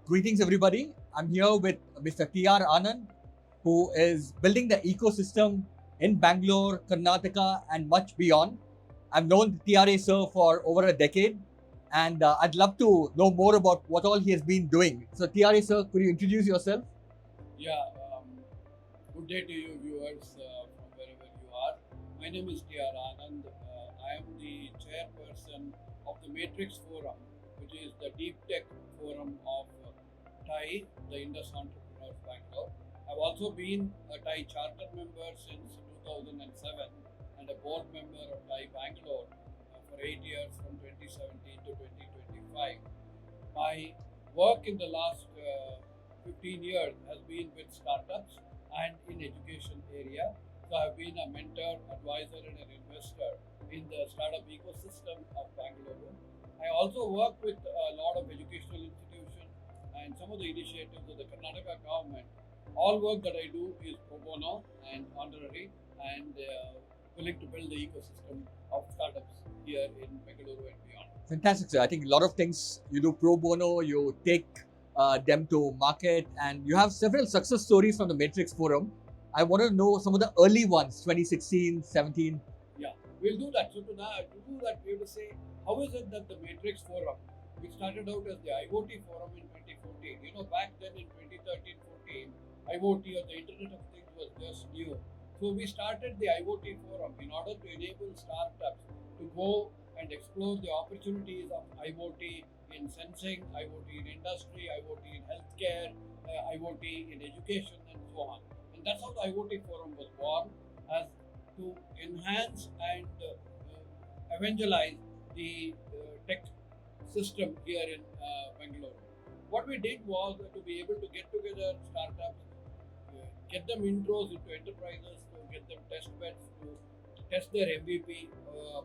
Greetings, everybody. I'm here with Mr. T R Anand, who is building the ecosystem in Bangalore, Karnataka, and much beyond. I've known TRA sir for over a decade, and I'd love to know more about what all he has been doing. So, TRA sir, could you introduce yourself? Yeah, good day to you viewers from wherever you are. My name is T R Anand. I am the chairperson of the Matrix Forum, which is the deep tech forum of TiE, the Indus Entrepreneurs Bangalore. I've also been a TiE charter member since 2007 and a board member of TiE Bangalore for 8 years from 2017 to 2025. My work in the last 15 years has been with startups and in education area. So I've been a mentor, advisor, and an investor in the startup ecosystem of Bangalore. I also work with a lot of educational institutions and some of the initiatives of the Karnataka government. All work that I do is pro bono and honorary and willing to build the ecosystem of startups here in Bangalore and beyond. Fantastic, sir. I think a lot of things you do pro bono, you take them to market, and you have several success stories from the Matrix Forum. I want to know some of the early ones, 2016, 17. Yeah, we'll do that. So to do that, we have to say, how is it that the Matrix Forum, which started out as the IoT Forum in 2014, back then in 2013-14, IoT or the Internet of Things was just new. So we started the IoT Forum in order to enable startups to go and explore the opportunities of IoT in sensing, IoT in industry, IoT in healthcare, IoT in education, and so on. And that's how the IoT Forum was born, as to enhance and evangelize the tech system here in Bangalore. What we did was to be able to get together startups, get them intros into enterprises, to get them test beds, to test their MVP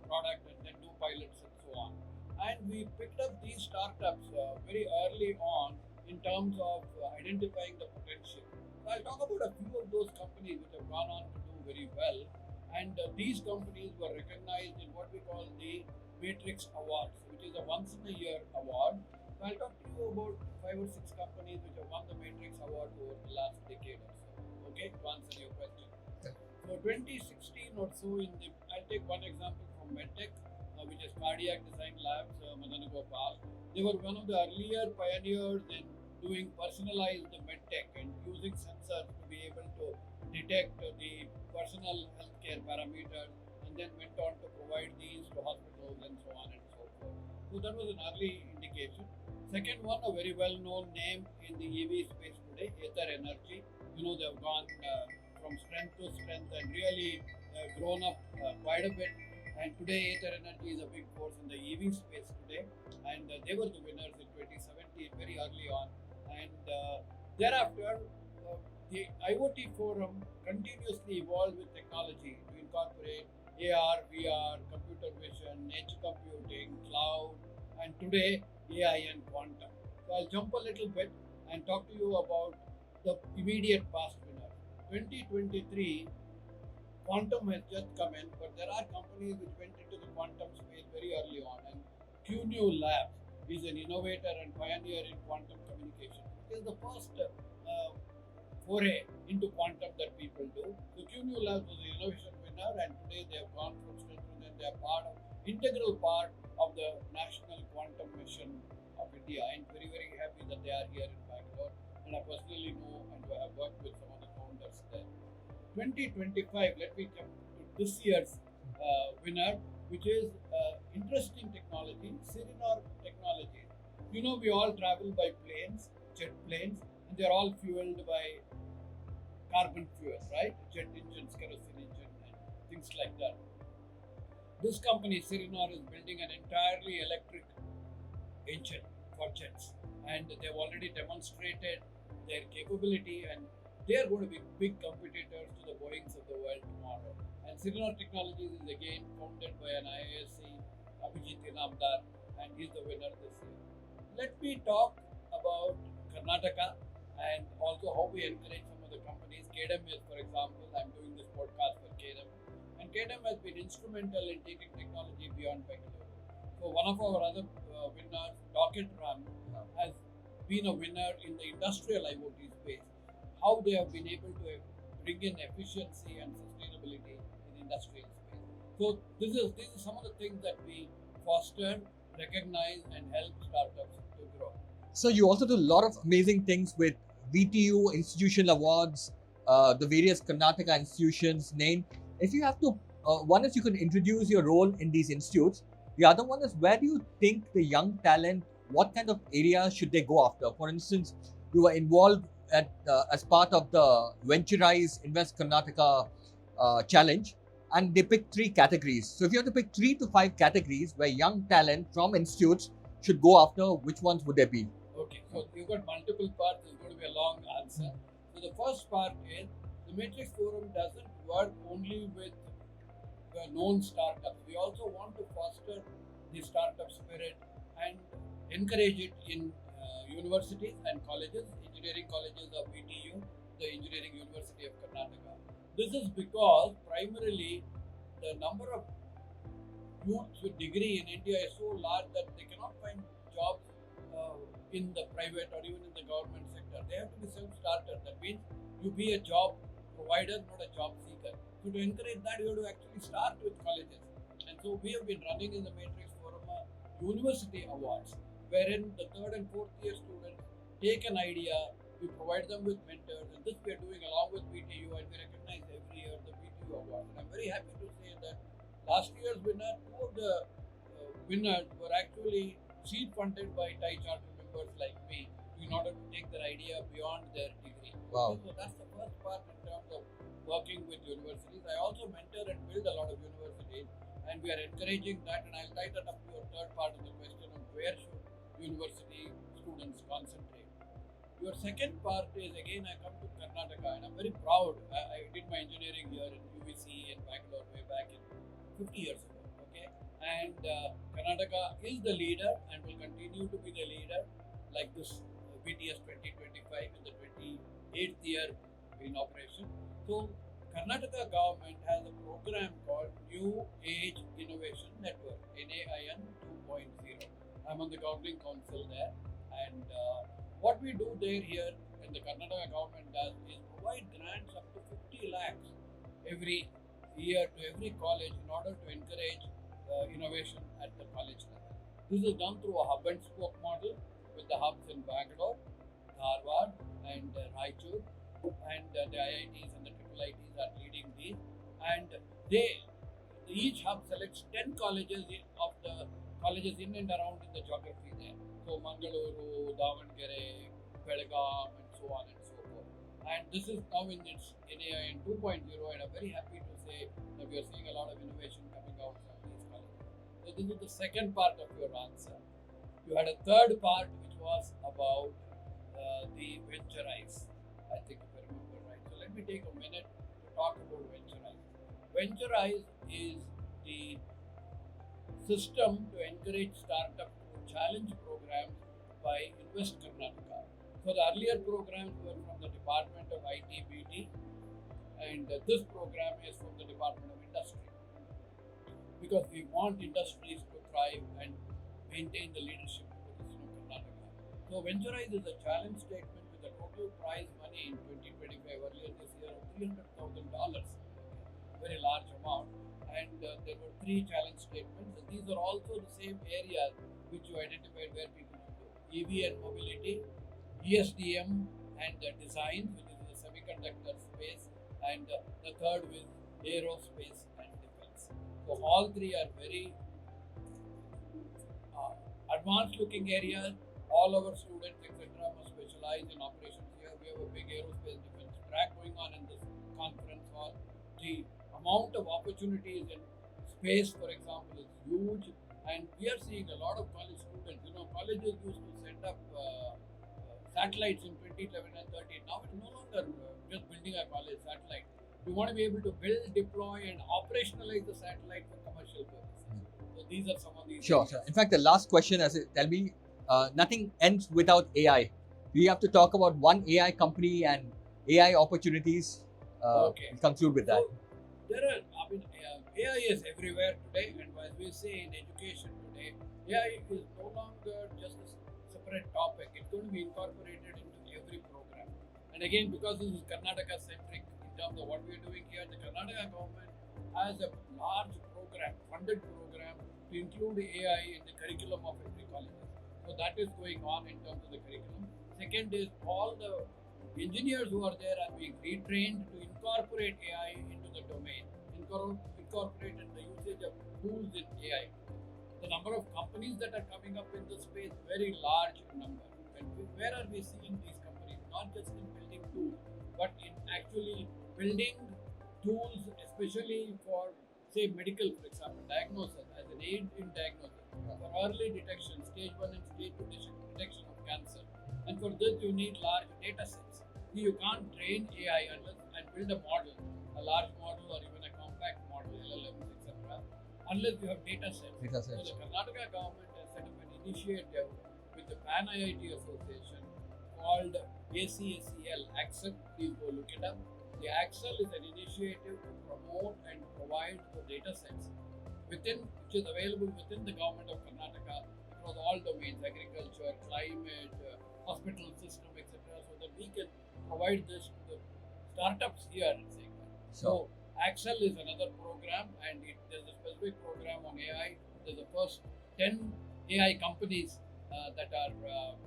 product, and then do pilots and so on. And we picked up these startups very early on in terms of identifying the potential. So I'll talk about a few of those companies which have gone on to do very well. And these companies were recognized in what we call the Matrix Awards, which is a once in a year award. So I'll talk to you about 5 or 6 companies which have won the Matrix Award over the last decade or so. Okay, to answer your question. So 2016 or so, I'll take one example from MedTech, which is Cardiac Design Labs, Madan Gopal. They were one of the earlier pioneers in doing personalized MedTech and using sensors to be able to detect the personal healthcare parameters, and then went on to provide these to hospitals and so on and so forth. So that was an early indication. Second one, a very well-known name in the EV space today, Ather Energy. They've gone from strength to strength and really grown up quite a bit. And today, Ather Energy is a big force in the EV space today. And they were the winners in 2017, very early on. And thereafter, the IoT forum continuously evolved with technology to incorporate AR, VR, computer vision, edge computing, cloud, and today AI and quantum. So I'll jump a little bit and talk to you about the immediate past winner. 2023, quantum has just come in, but there are companies which went into the quantum space very early on. And QNew Labs is an innovator and pioneer in quantum communication. It is the first foray into quantum that people do. So QNew Labs was the innovation winner, and today they have gone from strength to strength. They are integral part of the national quantum mission of India, and very happy that they are here in Bangalore. And I personally know and have worked with some of the founders there. 2025, let me come to this year's winner, which is interesting technology, Sirinor Technology. We all travel by planes, jet planes, and they're all fueled by carbon fuel, right? Jet engines, kerosene engine, and things like that. This company, Sirinor, is building an entirely electric engine for jets, and they've already demonstrated their capability, and they are going to be big competitors to the Boeings of the world tomorrow. And Sirinor Technologies is again founded by an IISc, Abhijit Inamdar, and he's the winner this year. Let me talk about Karnataka and also how we encourage some of the companies. KDM is, for example, I'm doing this podcast for KDM, and KDM has been instrumental in taking technology beyond Bangalore. So one of our other winners, Docket Run, has been a winner in the industrial IoT space, how they have been able to bring in efficiency and sustainability in the industrial space. So these are some of the things that we foster, recognize, and help startups to grow. So you also do a lot of amazing things with VTU institutional awards, the various Karnataka institutions named. If you have to, one is you can introduce your role in these institutes. The other one is where do you think the young talent, what kind of areas should they go after? For instance, you were involved as part of the Venturize Invest Karnataka challenge, and they picked 3 categories. So if you have to pick 3 to 5 categories where young talent from institutes should go after, which ones would they be? Okay, so you've got multiple parts. It's going to be a long answer. So the first part is the Matrix Forum doesn't work only with the known startups. We also want to foster the startup spirit and encourage it in universities and colleges, engineering colleges of VTU, the Engineering University of Karnataka. This is because primarily the number of youths with degree in India is so large that they cannot find jobs in the private or even in the government sector. They have to be self-starters. That means you be a job provider, not a job seeker. So to encourage that, you have to actually start with colleges. And so we have been running in the Matrix Forum university awards, wherein the 3rd and 4th year students take an idea, we provide them with mentors, and this we are doing along with VTU, and we recognize every year the VTU awards. And I'm very happy to say that last year's winner, 2 of the winners were actually seed funded by TiE charter members like me in order to take their idea beyond their degree. Wow. So that's the first part in terms of working with universities. I also mentor and build a lot of universities, and we are encouraging that, and I'll tie that up to your third part of the question on where should university students concentrate. Your second part is, again, I come to Karnataka, and I'm very proud. I did my engineering here in UVC in Bangalore way back in 50 years ago. Okay, and Karnataka is the leader and will continue to be the leader, like this BTS 2025 in the 28th year in operation. So Karnataka government has a program called New Age Innovation Network, NAIN 2.0. I'm on the governing council there, and what we do there here and the Karnataka government does is provide grants up to 50 lakhs every year to every college in order to encourage innovation at the college level. This is done through a hub and spoke model with the hubs in Bangalore, Harvard, and Raichur, and the IITs and the IITs are leading these. And each hub selects 10 colleges of the colleges in and around in the geography there. So Mangaluru, Davangere, Belgaum, and so on and so forth. And this is now in its NAIN 2.0, and I'm very happy to say that we are seeing a lot of innovation coming out from these colleges. So this is the second part of your answer. You had a third part which was about the Venturize. I think if I remember right. So let me take a minute to talk about Venturize. Venturize is the system to encourage startup challenge programs by Invest Karnataka. So the earlier programs were from the Department of IT/BT, and this program is from the Department of Industry, because we want industries to thrive and maintain the leadership position of Karnataka. So Venturize is a challenge statement with a total prize money in 2025 earlier this year of $300,000, very large amount. And there were 3 challenge statements, and these are also the same areas which you identified where people should go: EV and mobility, ESDM and design, which is the semiconductor space, and the third is aerospace and defense. So all 3 are very advanced looking areas. All our students, etc., must specialize in operations here. We have a big aerospace defense track going on in this conference hall. The amount of opportunities in space, for example, is huge, and we are seeing a lot of college students. Colleges used to set up satellites in 2011 and 13. Now it's no longer just building a college satellite. We want to be able to build, deploy, and operationalize the satellite for commercial purposes. So these are some of these. Sure. In fact, the last question, tell me, nothing ends without AI. We have to talk about one AI company and AI opportunities. Okay. We'll conclude with that. So, AI is everywhere today, and as we say in education today, AI is no longer just a separate topic. It's going to be incorporated into every program. And again, because this is Karnataka centric in terms of what we are doing here, the Karnataka government has a large program, funded program to include AI in the curriculum of every college. So that is going on in terms of the curriculum. Second is all the engineers who are there are being retrained to incorporate AI into the domain, incorporate in the usage of tools in AI. The number of companies that are coming up in this space, very large number. And where are we seeing these companies? Not just in building tools, but in actually building tools, especially for, say, medical, for example, diagnosis, as an aid in diagnosis, for early detection, stage 1 and stage 2 detection of cancer. And for this, you need large data sets. You can't train AI and build a model, a large model or even a compact model, LLMs, etc., unless you have data sets. So the Karnataka government has set up an initiative with the Pan IIT Association called ACSEL, Axel. Please go look it up. The Axel is an initiative to promote and provide the data sets which is available within the government of Karnataka across all domains, agriculture, climate, hospital system, etc., so that we can provide this to the startups here in Singapore. So Axel is another program, and there's a specific program on AI. There's the first 10 AI companies that are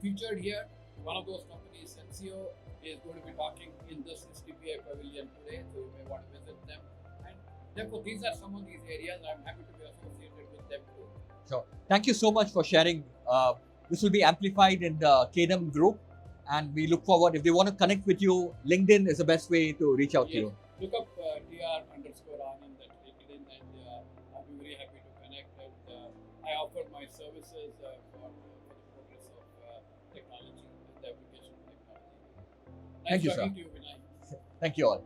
featured here. One of those companies, Sensio, is going to be talking in this STPI pavilion today, so you may want to visit them. And therefore, these are some of these areas I'm happy to be associated with them too. Sure. Thank you so much for sharing. This will be amplified in the KDM group, and we look forward. If they want to connect with you, LinkedIn is the best way to reach out to you. Look up TR_Anand at LinkedIn, and I'll be very happy to connect. And I offer my services for the progress of technology and the application of technology. Nice Thank you, sir. talking to you, Vinay. Thank you all.